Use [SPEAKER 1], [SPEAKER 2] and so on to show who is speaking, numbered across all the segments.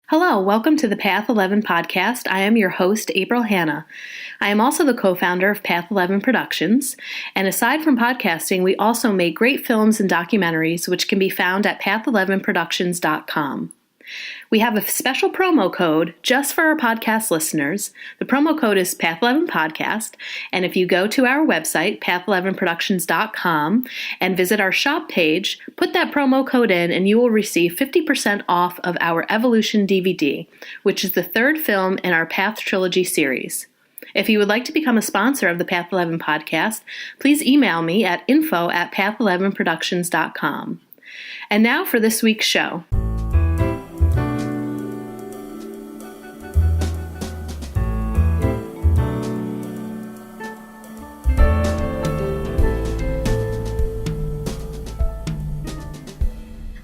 [SPEAKER 1] Hello, welcome to the Path 11 podcast. I am your host, April Hanna. I am also the co-founder of Path 11 Productions, and aside from podcasting, we also make great films and documentaries, which can be found at path11productions.com. We have a special promo code just for our podcast listeners. The promo code is Path11Podcast, and if you go to our website, path11productions.com, and visit our shop page, put that promo code in, and you will receive 50% off of our Evolution DVD, which is the third film in our Path Trilogy series. If you would like to become a sponsor of the Path 11 podcast, please email me at info@path11productions.com. And now for this week's show.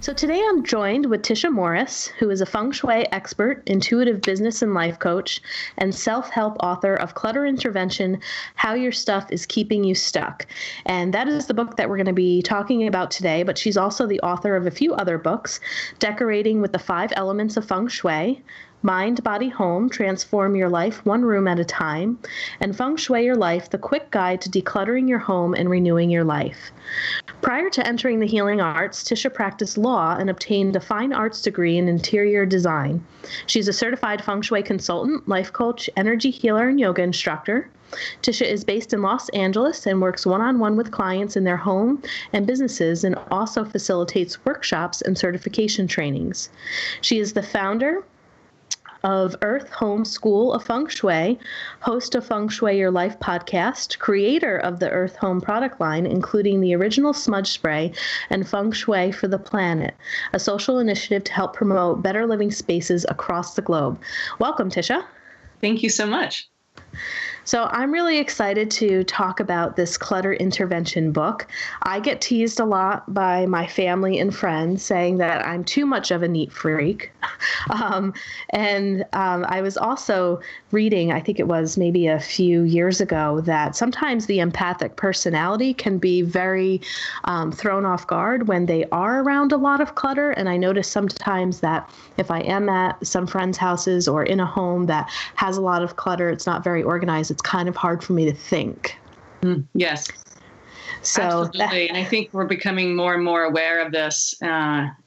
[SPEAKER 1] So today I'm joined with Tisha Morris, who is a Feng Shui expert, intuitive business and life coach, and self-help author of Clutter Intervention, How Your Stuff is Keeping You Stuck. And that is the book that we're going to be talking about today, but she's also the author of a few other books, Decorating with the 5 Elements of Feng Shui, Mind, Body, Home, Transform Your Life One Room at a Time, and Feng Shui Your Life, the quick guide to decluttering your home and renewing your life. Prior to entering the healing arts, Tisha practiced law and obtained a fine arts degree in interior design. She's a certified Feng Shui consultant, life coach, energy healer, and yoga instructor. Tisha is based in Los Angeles and works one-on-one with clients in their home and businesses, and also facilitates workshops and certification trainings. She is the founder of Earth Home School of Feng Shui, host of Feng Shui Your Life podcast, creator of the Earth Home product line, including the original Smudge Spray and Feng Shui for the Planet, a social initiative to help promote better living spaces across the globe. Welcome, Tisha.
[SPEAKER 2] Thank you so much.
[SPEAKER 1] So I'm really excited to talk about this Clutter Intervention book. I get teased a lot by my family and friends saying that I'm too much of a neat freak. I was also reading, I think it was maybe a few years ago, that sometimes the empathic personality can be very thrown off guard when they are around a lot of clutter. And I notice sometimes that if I am at some friends' houses or in a home that has a lot of clutter, it's not very organized, it's kind of hard for me to think.
[SPEAKER 2] Yes.
[SPEAKER 1] So
[SPEAKER 2] absolutely. And I think we're becoming more and more aware of this,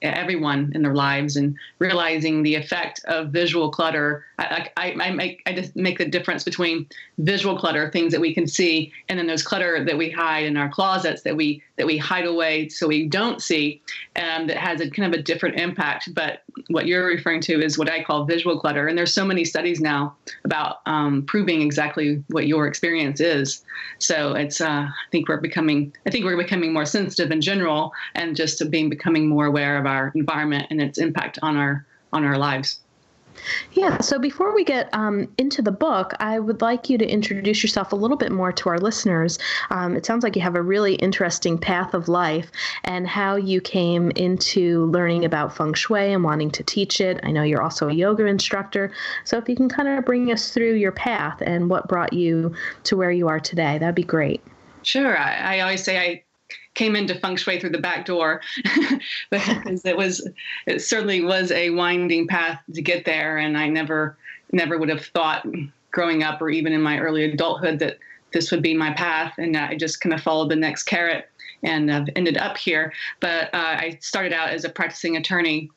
[SPEAKER 2] everyone in their lives, and realizing the effect of visual clutter. I just make the difference between visual clutter, things that we can see, and then there's clutter that we hide in our closets that we hide away so we don't see, that has a kind of a different impact. But what you're referring to is what I call visual clutter. And there's so many studies now about proving exactly what your experience is. So it's, I think we're becoming more sensitive in general, and just becoming more aware of our environment and its impact on our lives.
[SPEAKER 1] Yeah. So before we get into the book, I would like you to introduce yourself a little bit more to our listeners. It sounds like you have a really interesting path of life and how you came into learning about Feng Shui and wanting to teach it. I know you're also a yoga instructor. So if you can kind of bring us through your path and what brought you to where you are today, that'd be great.
[SPEAKER 2] Sure. I always say I came into Feng Shui through the back door because it certainly was a winding path to get there. And I never would have thought growing up or even in my early adulthood that this would be my path. And I just kind of followed the next carrot and I've ended up here. But I started out as a practicing attorney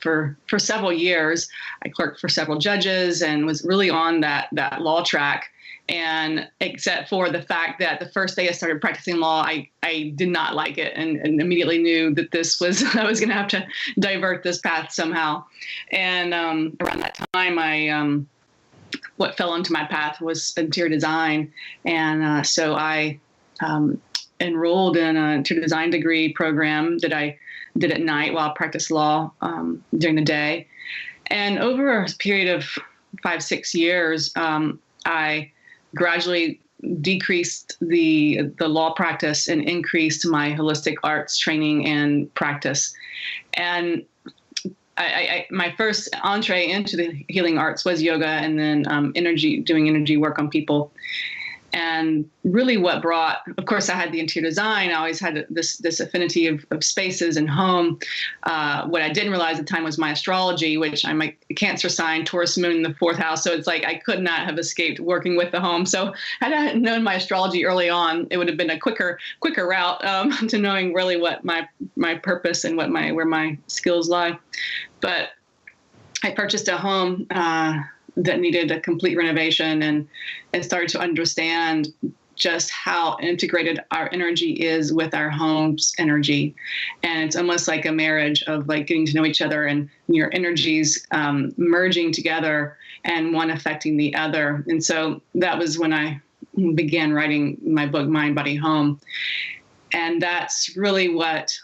[SPEAKER 2] for several years. I clerked for several judges and was really on that law track. And except for the fact that the first day I started practicing law, I did not like it and immediately knew that I was going to have to divert this path somehow. And around that time, what fell into my path was interior design. And so I enrolled in an interior design degree program that I did at night while I practiced law during the day. And over a period of 5-6 years, I gradually decreased the law practice and increased my holistic arts training and practice. And my first entree into the healing arts was yoga, and then doing energy work on people. And really what brought, of course, I had the interior design. I always had this affinity of spaces and home. What I didn't realize at the time was my astrology, which I'm a Cancer sign, Taurus moon in the 4th house. So it's like I could not have escaped working with the home. So had I known my astrology early on, it would have been a quicker route to knowing really what my purpose and where my skills lie. But I purchased a home that needed a complete renovation and started to understand just how integrated our energy is with our home's energy. And it's almost like a marriage of like getting to know each other and your energies merging together and one affecting the other. And so that was when I began writing my book, Mind, Body, Home. And that's really what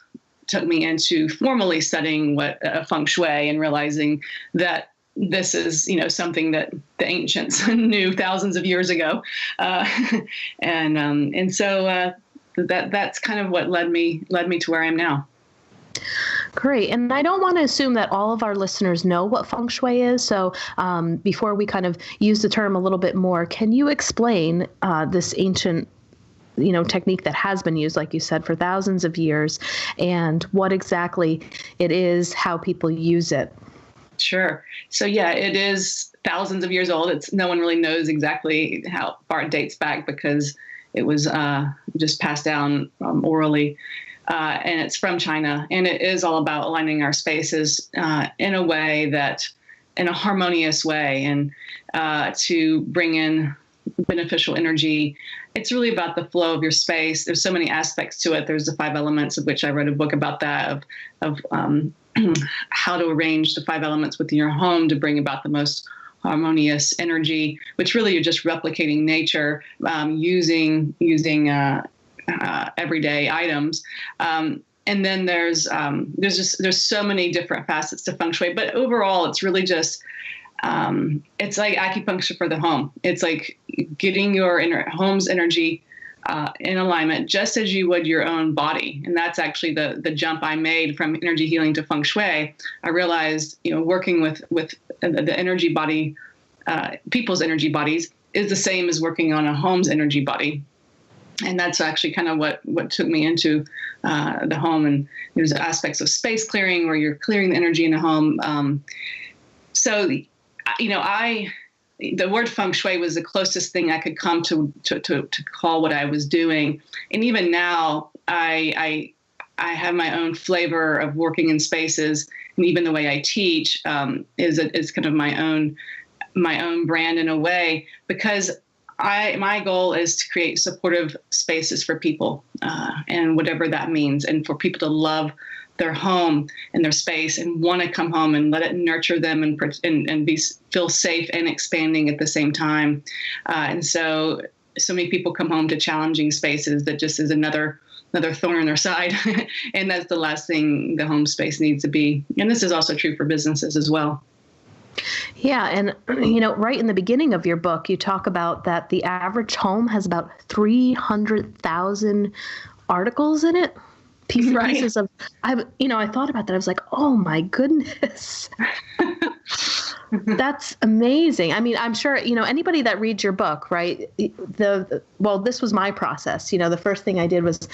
[SPEAKER 2] took me into formally studying Feng Shui and realizing that this is, something that the ancients knew thousands of years ago, and so that's kind of what led me to where I am now.
[SPEAKER 1] Great. And I don't want to assume that all of our listeners know what Feng Shui is. So before we kind of use the term a little bit more, can you explain this ancient technique that has been used, like you said, for thousands of years, and what exactly it is, how people use it?
[SPEAKER 2] Sure. So yeah, it is thousands of years old. No one really knows exactly how far it dates back because it was just passed down orally. And it's from China. And it is all about aligning our spaces in a harmonious way, and to bring in beneficial energy. It's really about the flow of your space. There's so many aspects to it. There's the 5 elements, of which I wrote a book about that, of how to arrange the 5 elements within your home to bring about the most harmonious energy, which really you're just replicating nature using everyday items. And then there's so many different facets to Feng Shui, but overall it's really just it's like acupuncture for the home. It's like getting your home's energy in alignment, just as you would your own body. And that's actually the jump I made from energy healing to Feng Shui. I realized, working with the energy body, people's energy bodies, is the same as working on a home's energy body. And that's actually kind of what took me into the home. And there's aspects of space clearing where you're clearing the energy in the home. So, the word Feng Shui was the closest thing I could come to call what I was doing. And even now, I have my own flavor of working in spaces, and even the way I teach is kind of my own brand in a way, because my goal is to create supportive spaces for people, and whatever that means, and for people to love their home and their space and want to come home and let it nurture them and feel safe and expanding at the same time. And so many people come home to challenging spaces that just is another thorn in their side. And that's the last thing the home space needs to be. And this is also true for businesses as well.
[SPEAKER 1] Yeah. And, right in the beginning of your book, you talk about that the average home has about 300,000 articles in it. Pieces of, I thought about that. I was like, oh my goodness. That's amazing. I mean, I'm sure, anybody that reads your book, right? This was my process. The first thing I did was,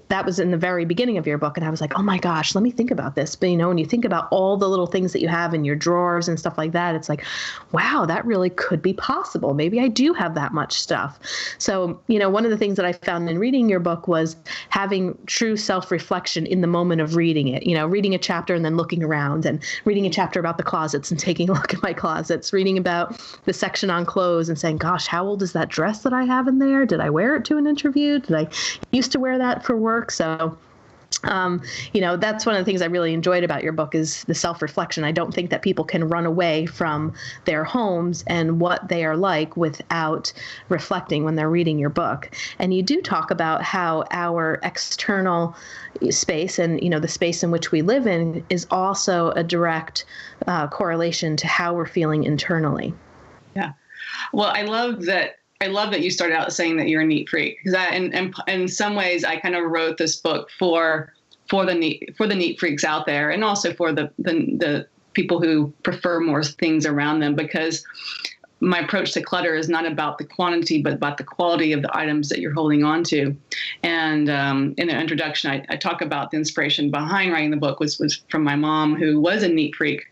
[SPEAKER 1] that was in the very beginning of your book. And I was like, oh my gosh, let me think about this. But, when you think about all the little things that you have in your drawers and stuff like that, it's like, wow, that really could be possible. Maybe I do have that much stuff. So, one of the things that I found in reading your book was having true self-reflection in the moment of reading it, reading a chapter and then looking around, and reading a chapter about the closets and taking a look at my closets, reading about the section on clothes and saying, gosh, how old is that dress that I have in there? Did I wear it to an interview? Did I used to wear that for work? So, that's one of the things I really enjoyed about your book is the self-reflection. I don't think that people can run away from their homes and what they are like without reflecting when they're reading your book. And you do talk about how our external space and, the space in which we live in is also a direct correlation to how we're feeling internally. Yeah.
[SPEAKER 2] Well, I love that you started out saying that you're a neat freak, because in some ways I kind of wrote this book for the neat freaks out there, and also for the people who prefer more things around them, because my approach to clutter is not about the quantity, but about the quality of the items that you're holding on to. And in the introduction, I talk about the inspiration behind writing the book was from my mom, who was a neat freak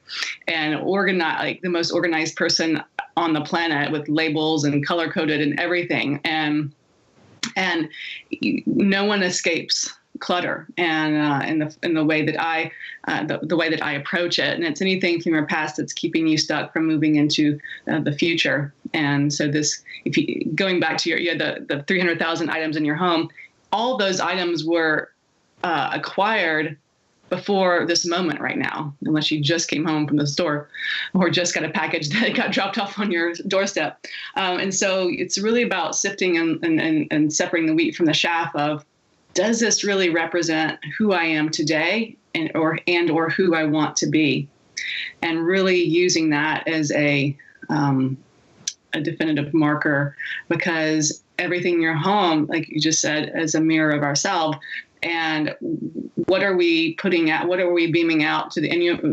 [SPEAKER 2] and like the most organized person on the planet, with labels and color coded and everything. And no one escapes clutter, and in the way that the way that I approach it, and it's anything from your past that's keeping you stuck from moving into the future. And so if you going back to the 300,000 items in your home, all those items were acquired before this moment right now, unless you just came home from the store or just got a package that got dropped off on your doorstep. And so it's really about sifting and separating the wheat from the chaff of, does this really represent who I am today or who I want to be? And really using that as a definitive marker, because everything in your home, like you just said, is a mirror of ourselves. And what are we putting out? What are we beaming out to the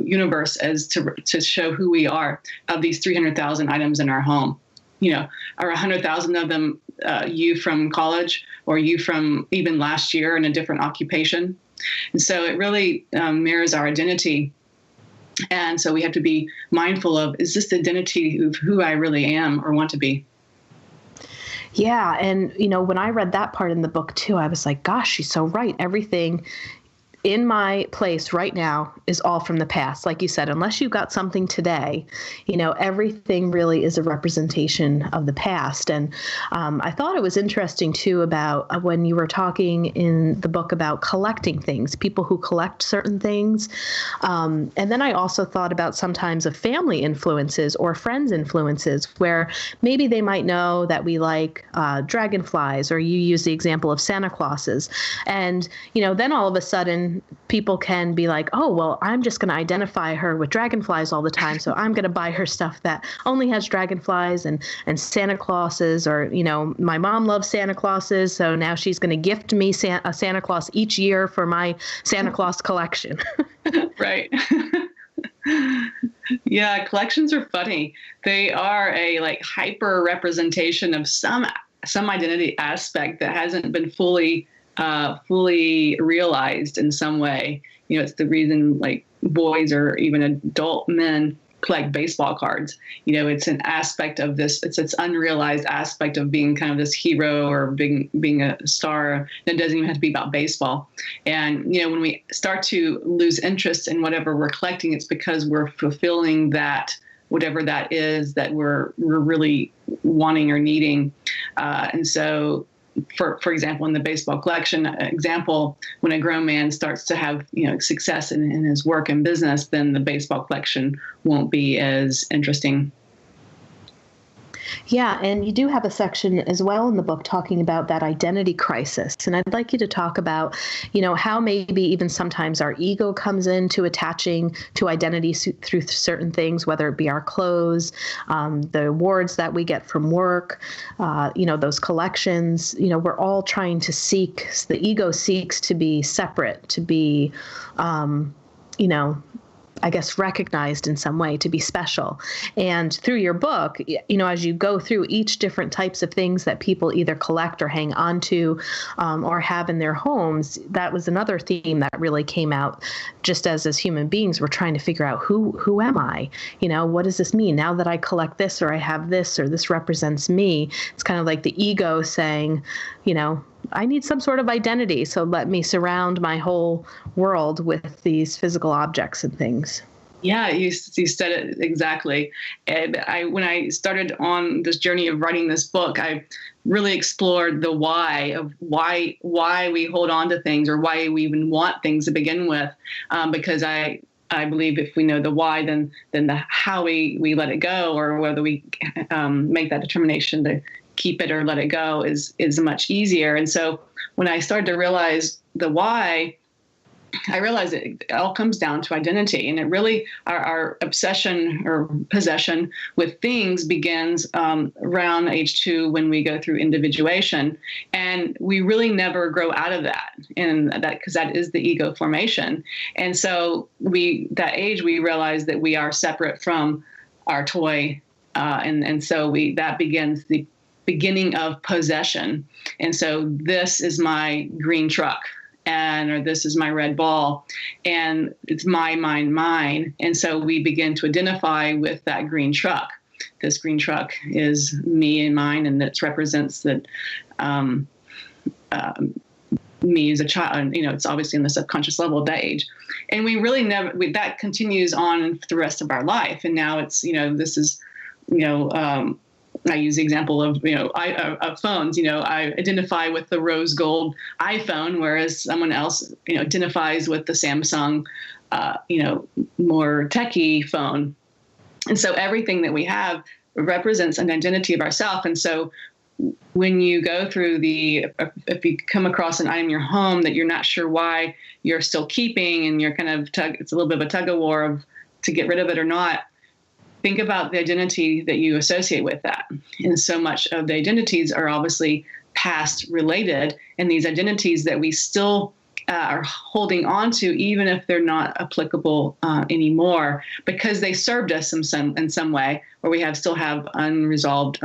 [SPEAKER 2] universe as to show who we are of these 300,000 items in our home? Are 100,000 of them you from college, or you from even last year in a different occupation? And so it really mirrors our identity. And so we have to be mindful of, is this the identity of who I really am or want to be?
[SPEAKER 1] Yeah. And, when I read that part in the book too, I was like, gosh, she's so right. Everything in my place right now is all from the past. Like you said, unless you've got something today, everything really is a representation of the past. And I thought it was interesting too about when you were talking in the book about collecting things, people who collect certain things. And then I also thought about sometimes of family influences or friends' influences, where maybe they might know that we like dragonflies, or you use the example of Santa Clauses. And, then all of a sudden, people can be like, oh, well, I'm just going to identify her with dragonflies all the time, so I'm going to buy her stuff that only has dragonflies and Santa Clauses, or, my mom loves Santa Clauses, so now she's going to gift me a Santa Claus each year for my Santa Claus collection.
[SPEAKER 2] Right. Yeah, collections are funny. They are a hyper representation of some identity aspect that hasn't been fully realized in some way. It's the reason boys or even adult men collect baseball cards. It's an aspect of this. It's unrealized aspect of being kind of this hero or being a star. It doesn't even have to be about baseball. And when we start to lose interest in whatever we're collecting, it's because we're fulfilling that, whatever that is that we're really wanting or needing. And so, for example, in the baseball collection example, when a grown man starts to have success in his work and business, then the baseball collection won't be as interesting.
[SPEAKER 1] Yeah, and you do have a section as well in the book talking about that identity crisis. And I'd like you to talk about, how maybe even sometimes our ego comes into attaching to identity through certain things, whether it be our clothes, the awards that we get from work, those collections. We're all trying to the ego seeks to be separate, to be, I guess, recognized in some way, to be special. And through your book, as you go through each different types of things that people either collect or hang on to or have in their homes, that was another theme that really came out. Just as human beings, we're trying to figure out who am I? What does this mean? Now that I collect this, or I have this, or this represents me, it's kind of like the ego saying, I need some sort of identity, so let me surround my whole world with these physical objects and things.
[SPEAKER 2] Yeah, you said it exactly. And when I started on this journey of writing this book, I really explored the why of why we hold on to things, or why we even want things to begin with, because I believe if we know the why, then the how we let it go, or whether we make that determination to keep it or let it go is much easier. And so when I started to realize the why, I realized it all comes down to identity. And it really, our obsession or possession with things begins around age 2, when we go through individuation. And we really never grow out of that, and that because that is the ego formation. And so that age, we realize that we are separate from our toy And so that begins the beginning of possession. And so this is my green truck, or this is my red ball, and it's mine. And so we begin to identify with that green truck. This green truck is me and mine, and it represents that me as a child. And, it's obviously in the subconscious level at that age. And we really that continues on for the rest of our life. And now it's, this is, I use the example of, of phones. I identify with the rose gold iPhone, whereas someone else, identifies with the Samsung, more techie phone. And so everything that we have represents an identity of ourselves. And so when you go through if you come across an item in your home that you're not sure why you're still keeping, and you're kind of it's a little bit of a tug of war to get rid of it or not, think about the identity that you associate with that. And so much of the identities are obviously past related, and these identities that we still are holding on to, even if they're not applicable anymore, because they served us in some way, or we still have unresolved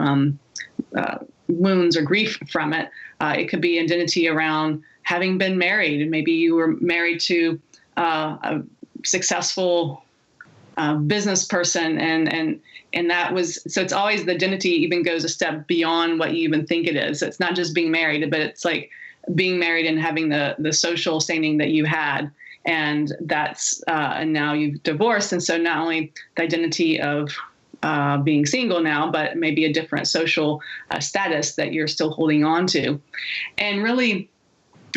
[SPEAKER 2] wounds or grief from it. It could be identity around having been married, and maybe you were married to a successful business person, and that was, so it's always the identity even goes a step beyond what you even think it is. So it's not just being married, but it's like being married and having the social standing that you had, and that's and now you've divorced, and so not only the identity of being single now, but maybe a different social status that you're still holding on to, and really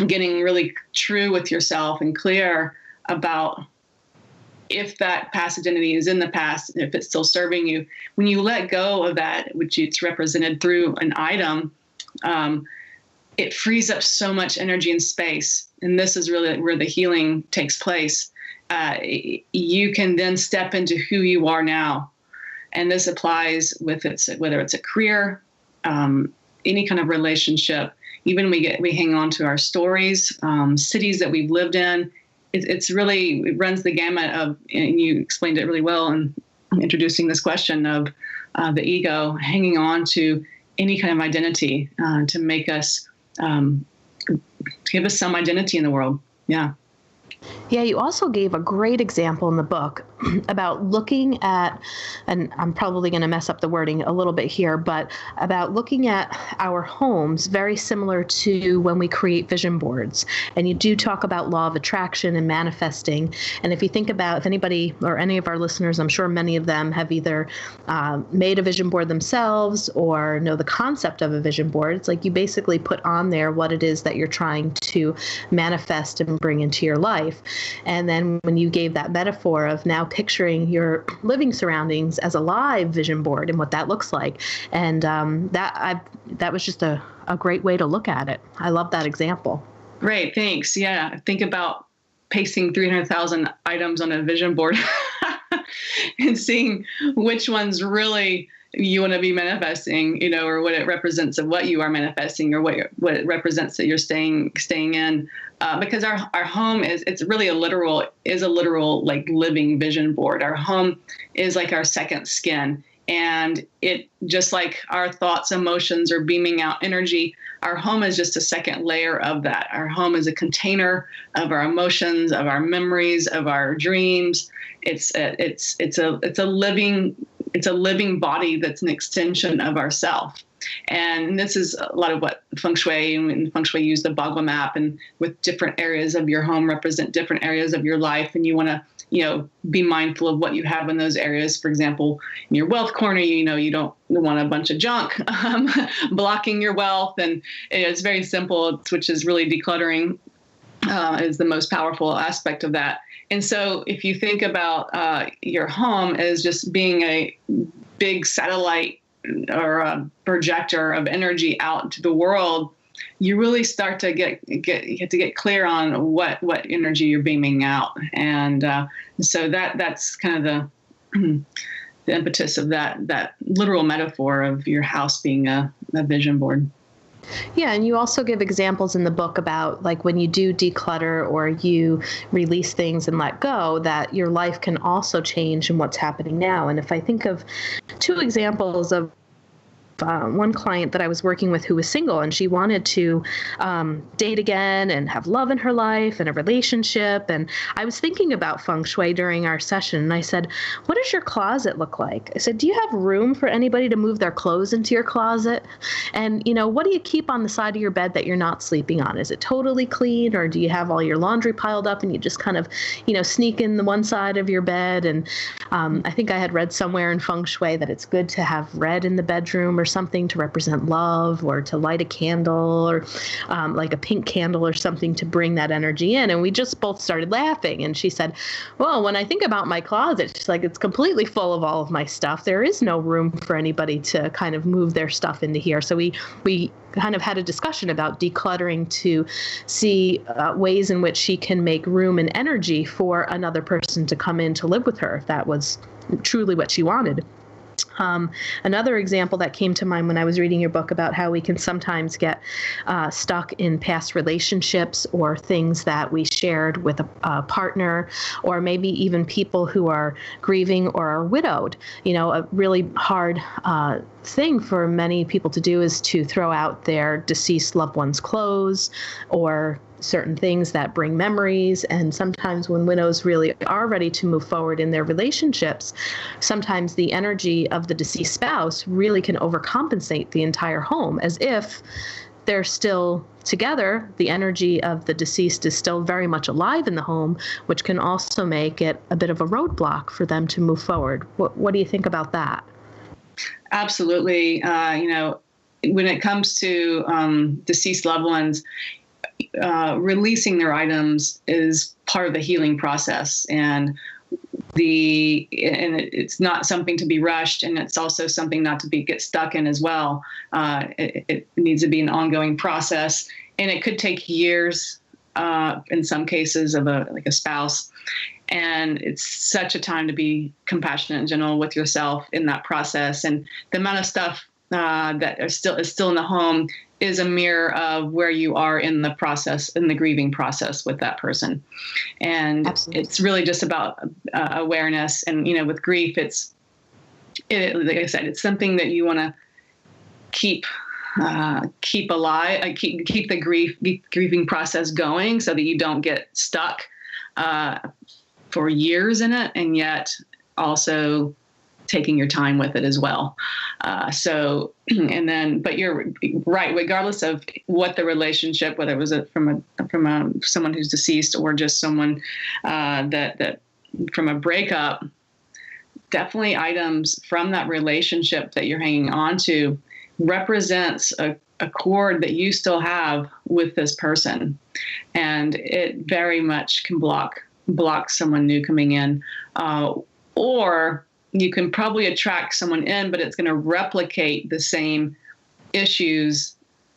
[SPEAKER 2] getting really true with yourself and clear about if that past identity is in the past, if it's still serving you. When you let go of that, which it's represented through an item, it frees up so much energy and space. And this is really where the healing takes place. You can then step into who you are now. And this applies whether it's a career, any kind of relationship. Even we hang on to our stories, cities that we've lived in. It runs the gamut of, and you explained it really well in introducing this question of the ego hanging on to any kind of identity to make us, to give us some identity in the world. Yeah.
[SPEAKER 1] Yeah, you also gave a great example in the book about looking at, and I'm probably going to mess up the wording a little bit here, but about looking at our homes very similar to when we create vision boards. And you do talk about law of attraction and manifesting. And if you think about, if anybody or any of our listeners, I'm sure many of them have either made a vision board themselves or know the concept of a vision board. It's like you basically put on there what it is that you're trying to manifest and bring into your life. And then when you gave that metaphor of now picturing your living surroundings as a live vision board and what that looks like, and that was just a great way to look at it. I love that example.
[SPEAKER 2] Great, thanks. Yeah, think about pasting 300,000 items on a vision board and seeing which ones really you want to be manifesting, or what it represents of what you are manifesting, or what it represents that you're staying in. Because our home it's really a literal like living vision board. Our home is like our second skin, and it just like our thoughts, emotions are beaming out energy. Our home is just a second layer of that. Our home is a container of our emotions, of our memories, of our dreams. It's a living body that's an extension of ourself. And this is a lot of what Feng Shui, and Feng Shui use the Bagua map, and with different areas of your home represent different areas of your life. And you want to, be mindful of what you have in those areas. For example, in your wealth corner, you don't want a bunch of junk blocking your wealth. And it's very simple, which is really decluttering is the most powerful aspect of that. And so if you think about your home as just being a big satellite or a projector of energy out into the world, you really start to get clear on what energy you're beaming out. And so that's kind of the impetus of that literal metaphor of your house being a vision board.
[SPEAKER 1] Yeah, and you also give examples in the book about like when you do declutter or you release things and let go, that your life can also change in what's happening now. And if I think of two examples of one client that I was working with who was single, and she wanted to date again and have love in her life and a relationship. And I was thinking about Feng Shui during our session. And I said, what does your closet look like? I said, do you have room for anybody to move their clothes into your closet? And, what do you keep on the side of your bed that you're not sleeping on? Is it totally clean, or do you have all your laundry piled up and you just kind of, sneak in the one side of your bed? And I think I had read somewhere in Feng Shui that it's good to have red in the bedroom or something to represent love, or to light a candle, or like a pink candle or something to bring that energy in. And we just both started laughing. And she said, well, when I think about my closet, she's like, it's completely full of all of my stuff. There is no room for anybody to kind of move their stuff into here. So we kind of had a discussion about decluttering to see ways in which she can make room and energy for another person to come in to live with her, if that was truly what she wanted. Another example that came to mind when I was reading your book about how we can sometimes get stuck in past relationships or things that we shared with a partner, or maybe even people who are grieving or are widowed. A really hard thing for many people to do is to throw out their deceased loved one's clothes or certain things that bring memories. And sometimes when widows really are ready to move forward in their relationships, sometimes the energy of the deceased spouse really can overcompensate the entire home. As if they're still together, the energy of the deceased is still very much alive in the home, which can also make it a bit of a roadblock for them to move forward. What do you think about that?
[SPEAKER 2] Absolutely. When it comes to deceased loved ones, releasing their items is part of the healing process, and it's not something to be rushed, and it's also something not to get stuck in as well. It needs to be an ongoing process, and it could take years in some cases of a spouse. And it's such a time to be compassionate in general with yourself in that process. And the amount of stuff that is still in the home is a mirror of where you are in the process, in the grieving process with that person. And Absolutely. It's really just about awareness. And, with grief, like I said, it's something that you want to keep alive, keep the grieving process going so that you don't get stuck for years in it, and yet also taking your time with it as well. But you're right, regardless of what the relationship, whether it was from someone who's deceased or just someone that from a breakup, definitely items from that relationship that you're hanging on to represents a cord that you still have with this person. And it very much can block someone new coming in, or you can probably attract someone in, but it's going to replicate the same issues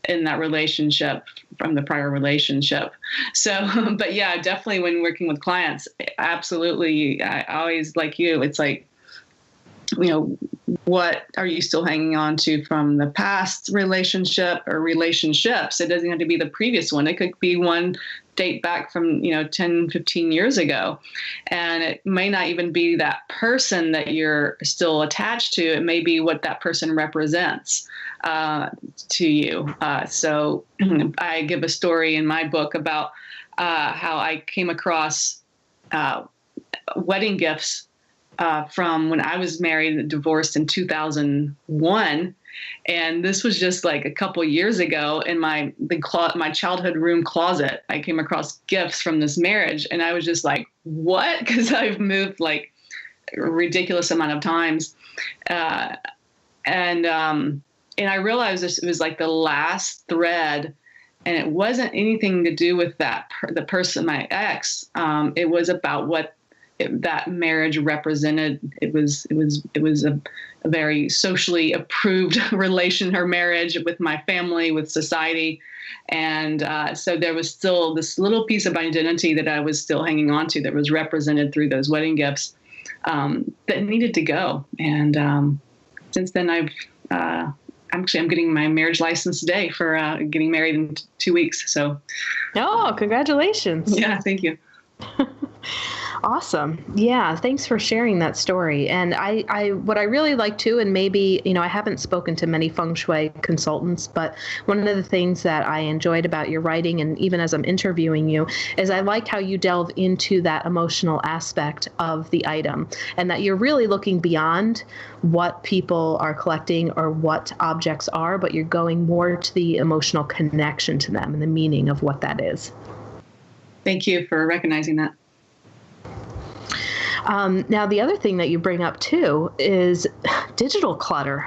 [SPEAKER 2] in that relationship from the prior relationship. So, but yeah, definitely when working with clients, absolutely. I always, like you, it's like, what are you still hanging on to from the past relationship or relationships? It doesn't have to be the previous one. It could be one date back from, 10, 15 years ago. And it may not even be that person that you're still attached to. It may be what that person represents to you. So I give a story in my book about how I came across wedding gifts from when I was married and divorced in 2001. And this was just like a couple years ago in my childhood room closet. I came across gifts from this marriage, and I was just like, what? Because I've moved like a ridiculous amount of times. And I realized it was like the last thread, and it wasn't anything to do with the person, my ex. It was about what that marriage represented. It was a very socially approved relation or marriage with my family, with society. And so there was still this little piece of identity that I was still hanging on to that was represented through those wedding gifts that needed to go. And since then, I've I'm getting my marriage license today for getting married in 2 weeks. So.
[SPEAKER 1] Oh, congratulations.
[SPEAKER 2] Yeah, thank you.
[SPEAKER 1] Awesome. Yeah. Thanks for sharing that story. And what I really like too, and maybe, I haven't spoken to many Feng Shui consultants, but one of the things that I enjoyed about your writing, and even as I'm interviewing you, is I like how you delve into that emotional aspect of the item, and that you're really looking beyond what people are collecting or what objects are, but you're going more to the emotional connection to them and the meaning of what that is.
[SPEAKER 2] Thank you for recognizing that.
[SPEAKER 1] Now, the other thing that you bring up, too, is digital clutter.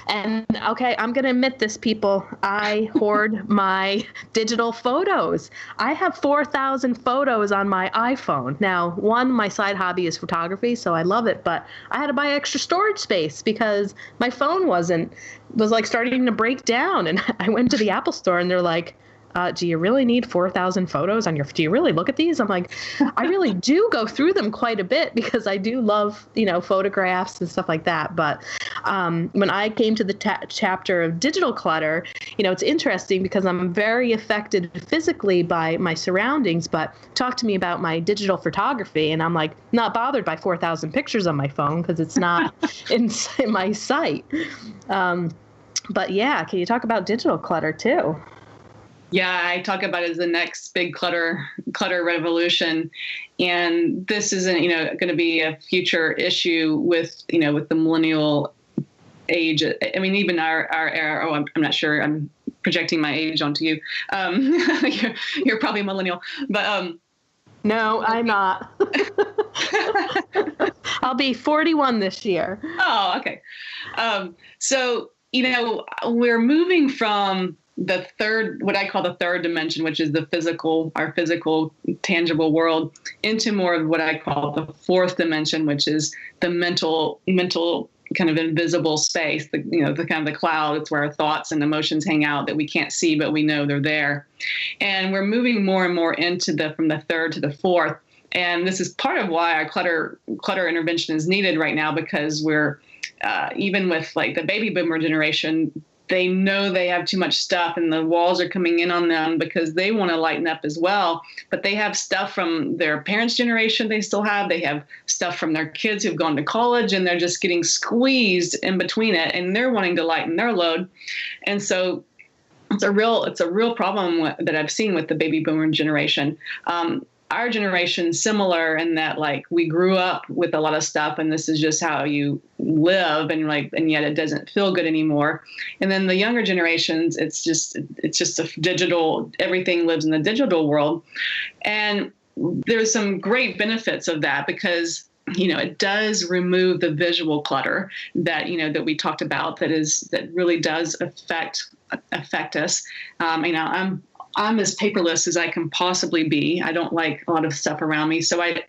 [SPEAKER 1] And, okay, I'm going to admit this, people. I hoard my digital photos. I have 4,000 photos on my iPhone. Now, my side hobby is photography, so I love it, but I had to buy extra storage space because my phone was like starting to break down. And I went to the Apple store and they're like, do you really need 4,000 photos do you really look at these? I'm like, I really do go through them quite a bit because I do love, photographs and stuff like that. But when I came to the chapter of digital clutter, it's interesting because I'm very affected physically by my surroundings, but talk to me about my digital photography. And I'm like, not bothered by 4,000 pictures on my phone because it's not in my sight. But yeah, can you talk about digital clutter too?
[SPEAKER 2] Yeah, I talk about it as the next big clutter revolution, and this isn't going to be a future issue with with the millennial age. I mean, even our era. Oh, I'm not sure. I'm projecting my age onto you. You're probably a millennial, but
[SPEAKER 1] no, I'm not. I'll be 41 this year.
[SPEAKER 2] Oh, okay. So we're moving from what I call the third dimension, which is our physical, tangible world, into more of what I call the fourth dimension, which is the mental kind of invisible space, the kind of the cloud. It's where our thoughts and emotions hang out that we can't see, but we know they're there. And we're moving more and more from the third to the fourth. And this is part of why our clutter intervention is needed right now, because we're, even with like the baby boomer generation, they know they have too much stuff and the walls are coming in on them because they want to lighten up as well. But they have stuff from their parents' generation they have stuff from their kids who've gone to college, and they're just getting squeezed in between it, and they're wanting to lighten their load. And so it's a real problem that I've seen with the baby boomer generation. Our generation, similar in that, like, we grew up with a lot of stuff and this is just how you live, and yet it doesn't feel good anymore. And then the younger generations, it's just a digital, everything lives in the digital world. And there's some great benefits of that because, it does remove the visual clutter that we talked about, that really does affect us. I'm as paperless as I can possibly be. I don't like a lot of stuff around me. So I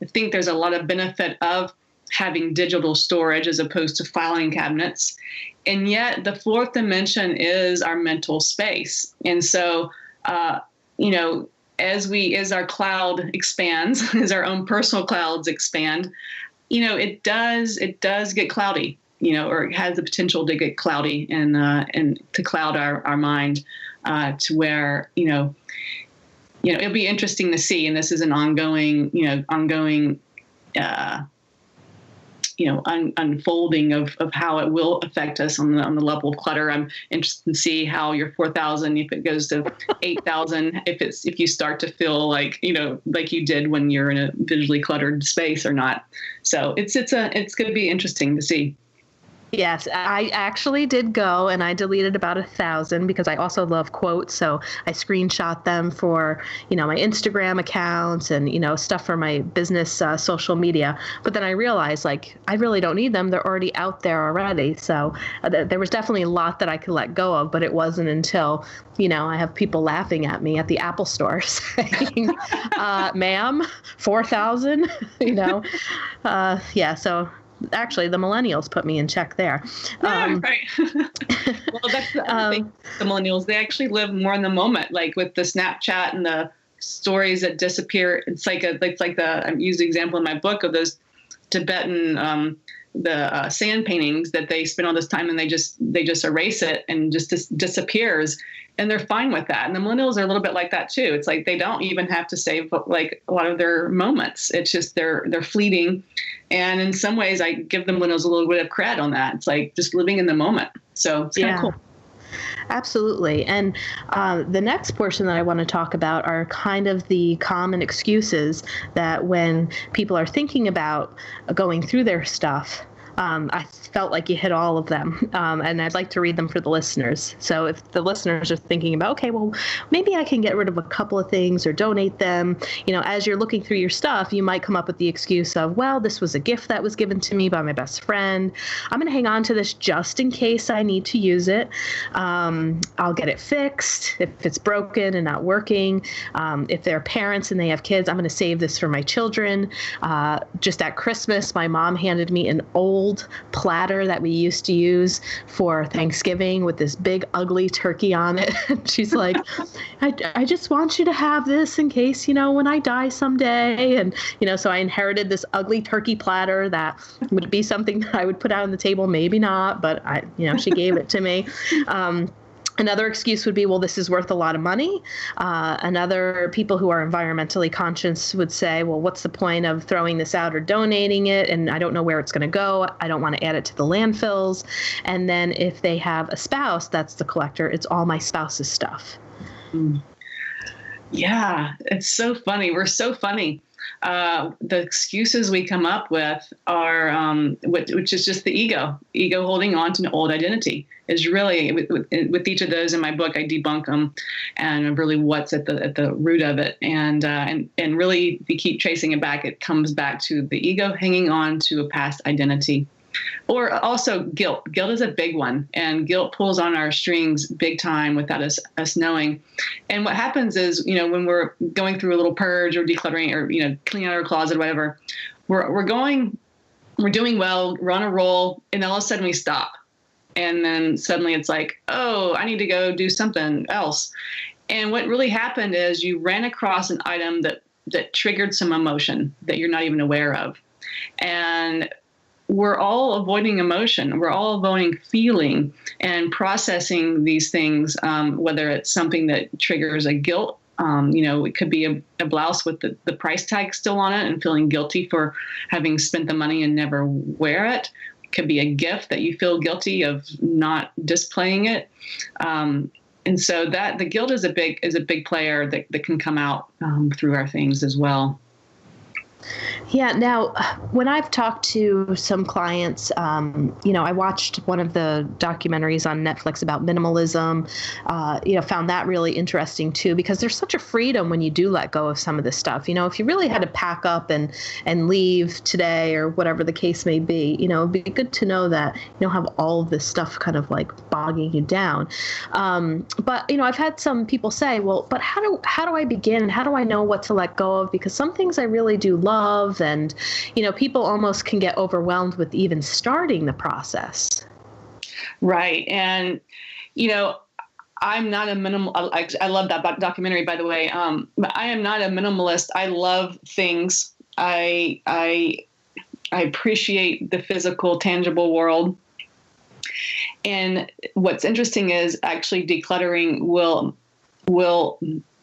[SPEAKER 2] think there's a lot of benefit of having digital storage as opposed to filing cabinets. And yet the fourth dimension is our mental space. And so, as our cloud expands, as our own personal clouds expand, it does get cloudy, or it has the potential to get cloudy and to cloud our mind. To where, it'll be interesting to see. And this is an ongoing unfolding of how it will affect us on the level of clutter. I'm interested to see how your 4,000, if it goes to 8,000, if you start to feel like, like you did when you're in a visually cluttered space or not. So it's going to be interesting to see.
[SPEAKER 1] Yes, I actually did go and I deleted about 1,000 because I also love quotes. So I screenshot them for, my Instagram accounts and, stuff for my business social media. But then I realized, I really don't need them. They're already out there already. So there was definitely a lot that I could let go of. But it wasn't until, I have people laughing at me at the Apple store saying, ma'am, 4,000, yeah, so. Actually, the millennials put me in check there.
[SPEAKER 2] Right. Well, that's the other thing. The millennials, they actually live more in the moment, like with the Snapchat and the stories that disappear. I use the example in my book of those Tibetan the sand paintings that they spend all this time and they just erase it and just disappears, and they're fine with that. And the millennials are a little bit like that too. It's like they don't even have to save like a lot of their moments. It's just they're fleeting. And in some ways, I give the millennials a little bit of credit on that. It's like just living in the moment. So it's kind of cool.
[SPEAKER 1] Absolutely. And the next portion that I want to talk about are kind of the common excuses that when people are thinking about going through their stuff, I felt like you hit all of them, and I'd like to read them for the listeners. So if the listeners are thinking about, okay, well, maybe I can get rid of a couple of things or donate them, as you're looking through your stuff, you might come up with the excuse of, well, this was a gift that was given to me by my best friend. I'm going to hang on to this just in case I need to use it. I'll get it fixed if it's broken and not working. If they're parents and they have kids, I'm going to save this for my children. Just at Christmas, my mom handed me an old platter that we used to use for Thanksgiving with this big ugly turkey on it. She's like, I just want you to have this in case, when I die someday. And, so I inherited this ugly turkey platter that would be something that I would put out on the table, maybe not, but she gave it to me. Another excuse would be, well, this is worth a lot of money. Another people who are environmentally conscious would say, well, what's the point of throwing this out or donating it? And I don't know where it's going to go. I don't want to add it to the landfills. And then if they have a spouse that's the collector, it's all my spouse's stuff.
[SPEAKER 2] Yeah, it's so funny. We're so funny. The excuses we come up with are, which is just the ego holding on to an old identity is really, with each of those in my book, I debunk them and really what's at the root of it. And really, if you keep tracing it back, it comes back to the ego hanging on to a past identity. Or also guilt. Guilt is a big one, and guilt pulls on our strings big time without us knowing. And what happens is, when we're going through a little purge or decluttering or, cleaning out our closet or whatever, we're doing well, we're on a roll, and then all of a sudden we stop. And then suddenly it's like, oh, I need to go do something else. And what really happened is you ran across an item that triggered some emotion that you're not even aware of. And we're all avoiding emotion. We're all avoiding feeling and processing these things, whether it's something that triggers a guilt. It could be a blouse with the price tag still on it and feeling guilty for having spent the money and never wear it. It could be a gift that you feel guilty of not displaying it. And so that the guilt is a big player that can come out through our things as well.
[SPEAKER 1] Yeah. Now, when I've talked to some clients, I watched one of the documentaries on Netflix about minimalism, found that really interesting too, because there's such a freedom when you do let go of some of this stuff. If you really had to pack up and leave today or whatever the case may be, it'd be good to know that you don't have all of this stuff kind of like bogging you down. But, I've had some people say, well, but how do I begin? How do I know what to let go of? Because some things I really do love, and people almost can get overwhelmed with even starting the process. Right. And
[SPEAKER 2] I'm not a minimal. I love that documentary, by the way. But I am not a minimalist. I love things. I appreciate the physical, tangible world. And what's interesting is actually decluttering will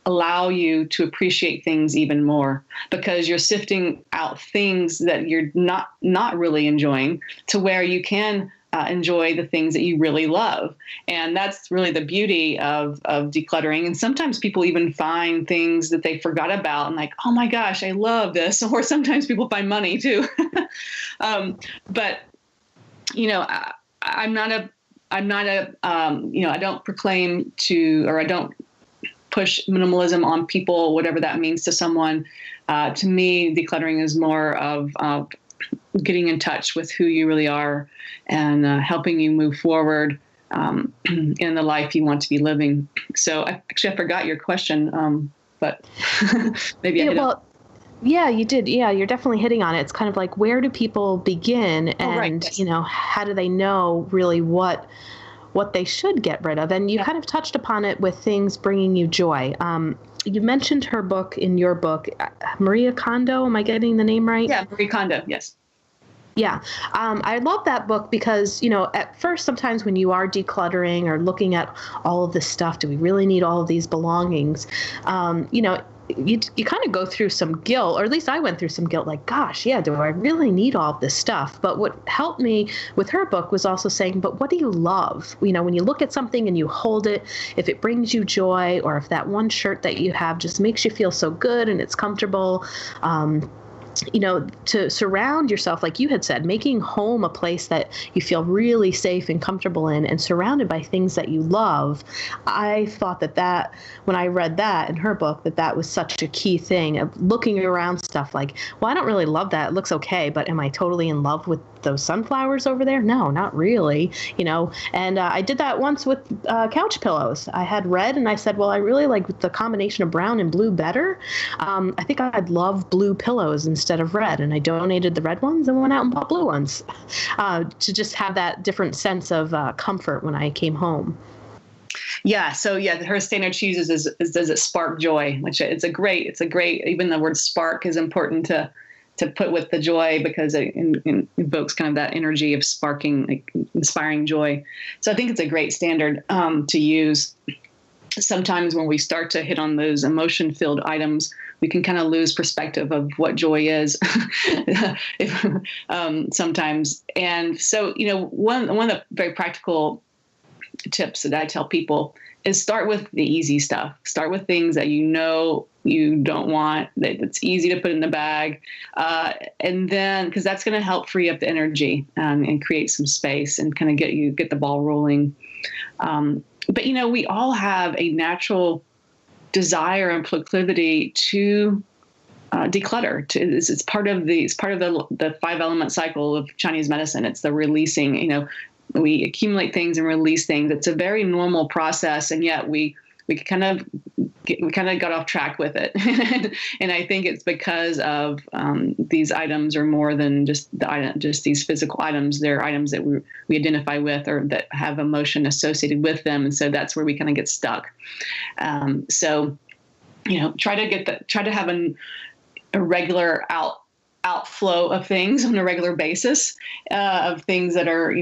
[SPEAKER 2] allow you to appreciate things even more, because you're sifting out things that you're not really enjoying to where you can enjoy the things that you really love. And that's really the beauty of decluttering. And sometimes people even find things that they forgot about and like, oh my gosh, I love this. Or sometimes people find money too. But I'm not a I don't proclaim to, or I don't push minimalism on people, whatever that means to someone. To me, decluttering is more of getting in touch with who you really are and helping you move forward in the life you want to be living. So I forgot your question, but maybe I hit it.
[SPEAKER 1] Yeah, you did. Yeah, you're definitely hitting on it. It's kind of like, where do people begin? And, how do they know really what they should get rid of? And you kind of touched upon it with things bringing you joy. You mentioned her book in your book, Maria Kondo. Am I getting the name right?
[SPEAKER 2] Yeah, Marie Kondo. Yes.
[SPEAKER 1] Yeah. I love that book because, at first, sometimes when you are decluttering or looking at all of this stuff, do we really need all of these belongings? You kind of go through some guilt, or at least I went through some guilt, like, gosh, yeah, do I really need all of this stuff? But what helped me with her book was also saying, but what do you love? When you look at something and you hold it, if it brings you joy, or if that one shirt that you have just makes you feel so good and it's comfortable, to surround yourself, like you had said, making home a place that you feel really safe and comfortable in and surrounded by things that you love. I thought that when I read that in her book, that was such a key thing of looking around stuff like, well, I don't really love that. It looks okay, but am I totally in love with those sunflowers over there? No, not really, and I did that once with couch pillows. I had red and I said, well, I really like the combination of brown and blue better. I think I'd love blue pillows instead of red. And I donated the red ones and went out and bought blue ones to just have that different sense of comfort when I came home.
[SPEAKER 2] Yeah. So her standard chooses is does it spark joy, which it's a great, even the word spark is important to put with the joy because it invokes kind of that energy of sparking, like inspiring joy. So I think it's a great standard to use. Sometimes when we start to hit on those emotion-filled items, we can kind of lose perspective of what joy is sometimes. And so, one of the very practical tips that I tell people is start with the easy stuff. Start with things that you don't want, that it's easy to put in the bag. And then, because that's going to help free up the energy and create some space and kind of get the ball rolling. But, we all have a natural desire and proclivity to declutter. It's part of the 5-element cycle of Chinese medicine. It's the releasing, we accumulate things and release things. It's a very normal process. And yet we kind of got off track with it. And I think it's because of these items are more than just these physical items. They're items that we identify with or that have emotion associated with them. And so that's where we kind of get stuck. So, try to have a regular outflow of things on a regular basis, of things that are,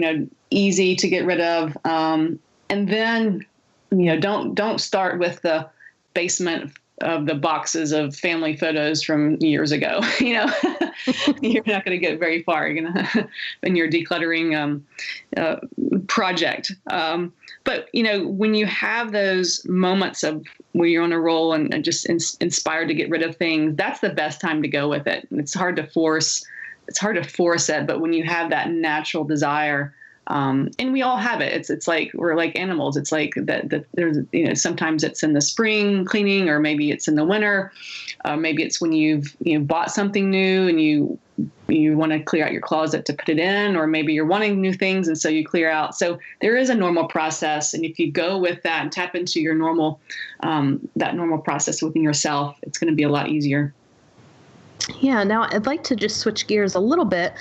[SPEAKER 2] easy to get rid of. And then, don't start with the basement of the boxes of family photos from years ago. You're not going to get very far. You're going to in your decluttering project. But when you have those moments of where you're on a roll and just inspired to get rid of things, that's the best time to go with it. It's hard to force it, but when you have that natural desire. And we all have it. It's like we're like animals. It's like that there's sometimes it's in the spring cleaning, or maybe it's in the winter. Maybe it's when you've bought something new and you want to clear out your closet to put it in, or maybe you're wanting new things and so you clear out. So there is a normal process, and if you go with that and tap into your normal process within yourself, it's going to be a lot easier.
[SPEAKER 1] Yeah, now I'd like to just switch gears a little bit,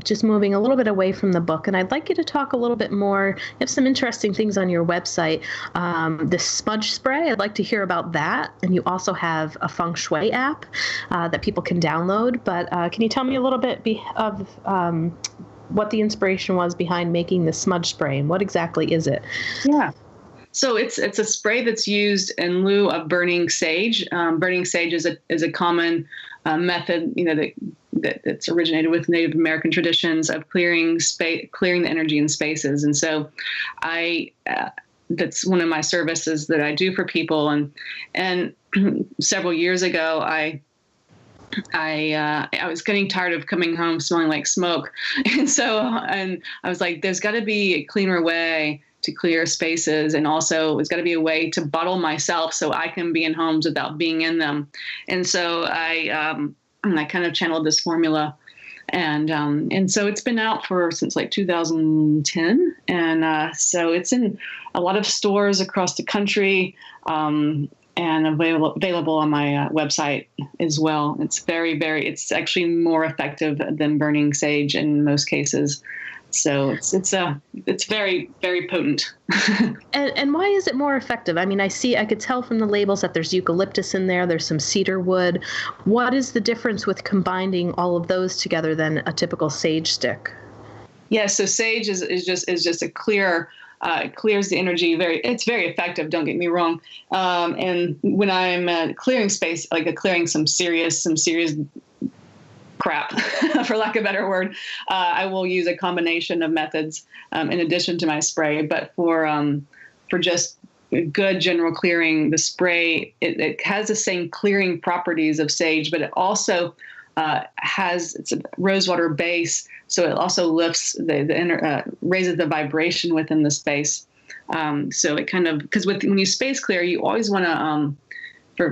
[SPEAKER 1] just moving a little bit away from the book. And I'd like you to talk a little bit more. You have some interesting things on your website. The Smudge Spray, I'd like to hear about that. And you also have a Feng Shui app that people can download. But can you tell me a little bit of what the inspiration was behind making the Smudge Spray, and what exactly is it?
[SPEAKER 2] Yeah. So it's a spray that's used in lieu of burning sage. Burning sage is a common method, that's originated with Native American traditions of clearing the energy in spaces. And so that's one of my services that I do for people. And several years ago, I was getting tired of coming home smelling like smoke. And I was like, there's got to be a cleaner way to clear spaces. And also there's got to be a way to bottle myself so I can be in homes without being in them. And so I kind of channeled this formula, and so it's been out since like 2010. And so it's in a lot of stores across the country, and available on my website as well. It's it's actually more effective than burning sage in most cases. So it's very, very potent.
[SPEAKER 1] And why is it more effective? I mean, I could tell from the labels that there's eucalyptus in there. There's some cedar wood. What is the difference with combining all of those together than a typical sage stick?
[SPEAKER 2] Yeah, so sage is just a clear, clears the energy. It's very effective. Don't get me wrong. And when I'm clearing space, like clearing some serious crap, for lack of a better word, I will use a combination of methods in addition to my spray. But for just good general clearing, the spray it has the same clearing properties of sage, but it also it's a rosewater base, so it also lifts raises the vibration within the space. So it kind of, because when you space clear, you always want to,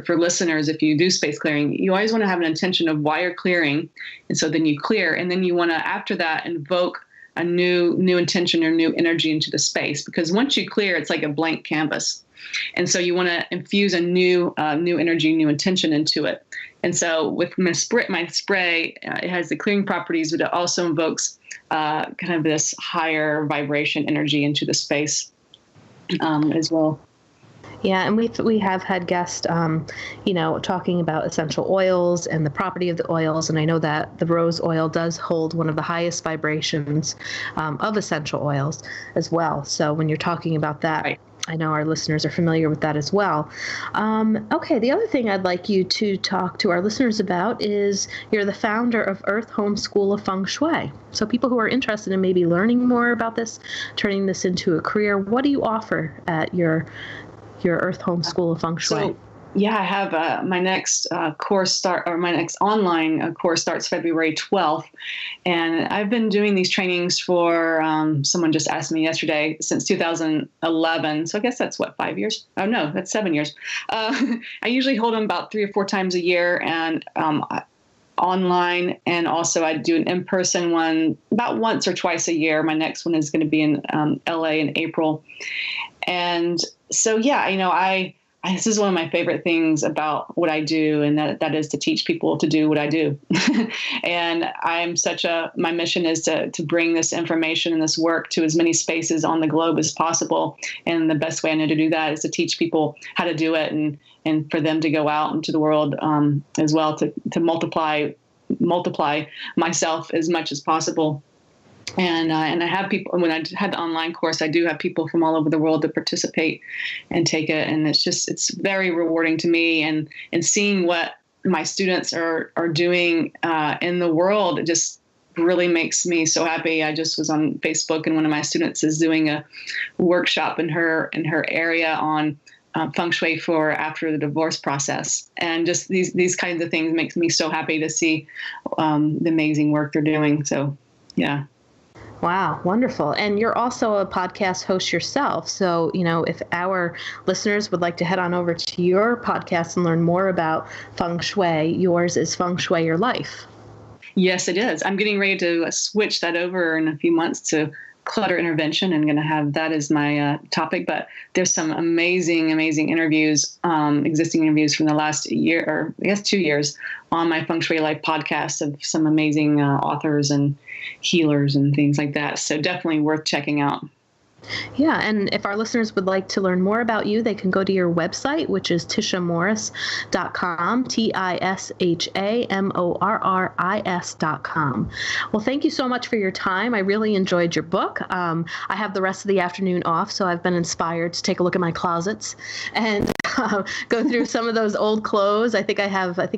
[SPEAKER 2] for listeners, if you do space clearing, you always want to have an intention of why you're clearing, and so then you clear, and then you want to after that invoke a new intention or new energy into the space, because once you clear, it's like a blank canvas. And so you want to infuse a new energy, new intention into it. And so with my spray, it has the clearing properties, but it also invokes kind of this higher vibration energy into the space as well.
[SPEAKER 1] Yeah, and we have had guests, talking about essential oils and the property of the oils, and I know that the rose oil does hold one of the highest vibrations of essential oils as well. So when you're talking about that, right. I know our listeners are familiar with that as well. Okay, the other thing I'd like you to talk to our listeners about is you're the founder of Earth Home School of Feng Shui. So people who are interested in maybe learning more about this, turning this into a career, what do you offer at your Earth Home School of Feng Shui?
[SPEAKER 2] So, yeah, I have my next my next online course starts February 12th. And I've been doing these trainings for, someone just asked me yesterday, since 2011. So I guess that's 5 years? Oh, no, that's 7 years. I usually hold them about 3 or 4 times a year, and online, and also I do an in-person one about once or twice a year. My next one is going to be in LA in April. And so, yeah, this is one of my favorite things about what I do, and that is to teach people to do what I do. And my mission is to bring this information and this work to as many spaces on the globe as possible. And the best way I know to do that is to teach people how to do it, and for them to go out into the world as well, to multiply myself as much as possible. And I have people, when I had the online course, I do have people from all over the world that participate and take it. And it's very rewarding to me, and seeing what my students are doing in the world, it just really makes me so happy. I just was on Facebook, and one of my students is doing a workshop in her area on Feng Shui for after the divorce process. And just these kinds of things makes me so happy to see the amazing work they're doing. So, yeah.
[SPEAKER 1] Wow, wonderful. And you're also a podcast host yourself. So, if our listeners would like to head on over to your podcast and learn more about Feng Shui, yours is Feng Shui Your Life. Yes, it is. I'm getting ready to switch that over in a few months to Clutter intervention, and going to have that as my topic. But there's some amazing interviews, existing interviews from the last year, or I guess 2 years, on my Feng Shui Life podcast of some amazing authors and healers and things like that. So definitely worth checking out. Yeah, and if our listeners would like to learn more about you, they can go to your website, which is tishamorris.com, TISHAMORRIS.com. Well, thank you so much for your time. I really enjoyed your book. I have the rest of the afternoon off, so I've been inspired to take a look at my closets and go through some of those old clothes. I think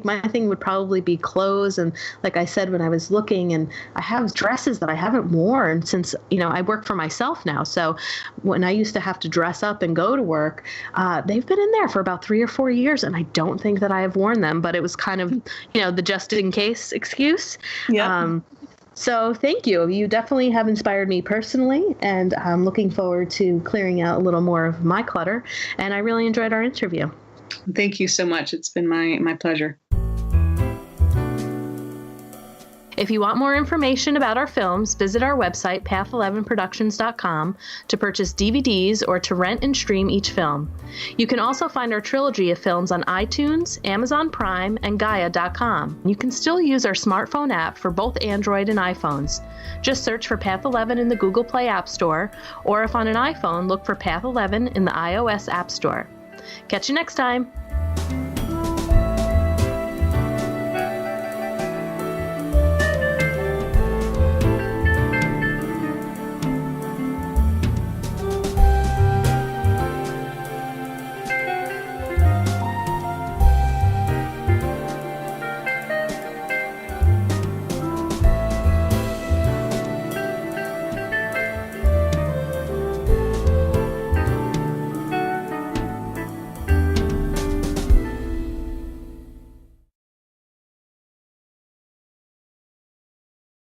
[SPEAKER 1] my thing would probably be clothes. And like I said, when I was looking, and I have dresses that I haven't worn since, I work for myself now. So when I used to have to dress up and go to work, they've been in there for about 3 or 4 years, and I don't think that I have worn them, but it was kind of, the just in case excuse. Yeah. So thank you. You definitely have inspired me personally, and I'm looking forward to clearing out a little more of my clutter. And I really enjoyed our interview. Thank you so much. It's been my pleasure. If you want more information about our films, visit our website, path11productions.com, to purchase DVDs or to rent and stream each film. You can also find our trilogy of films on iTunes, Amazon Prime, and Gaia.com. You can still use our smartphone app for both Android and iPhones. Just search for Path 11 in the Google Play App Store, or if on an iPhone, look for Path 11 in the iOS App Store. Catch you next time.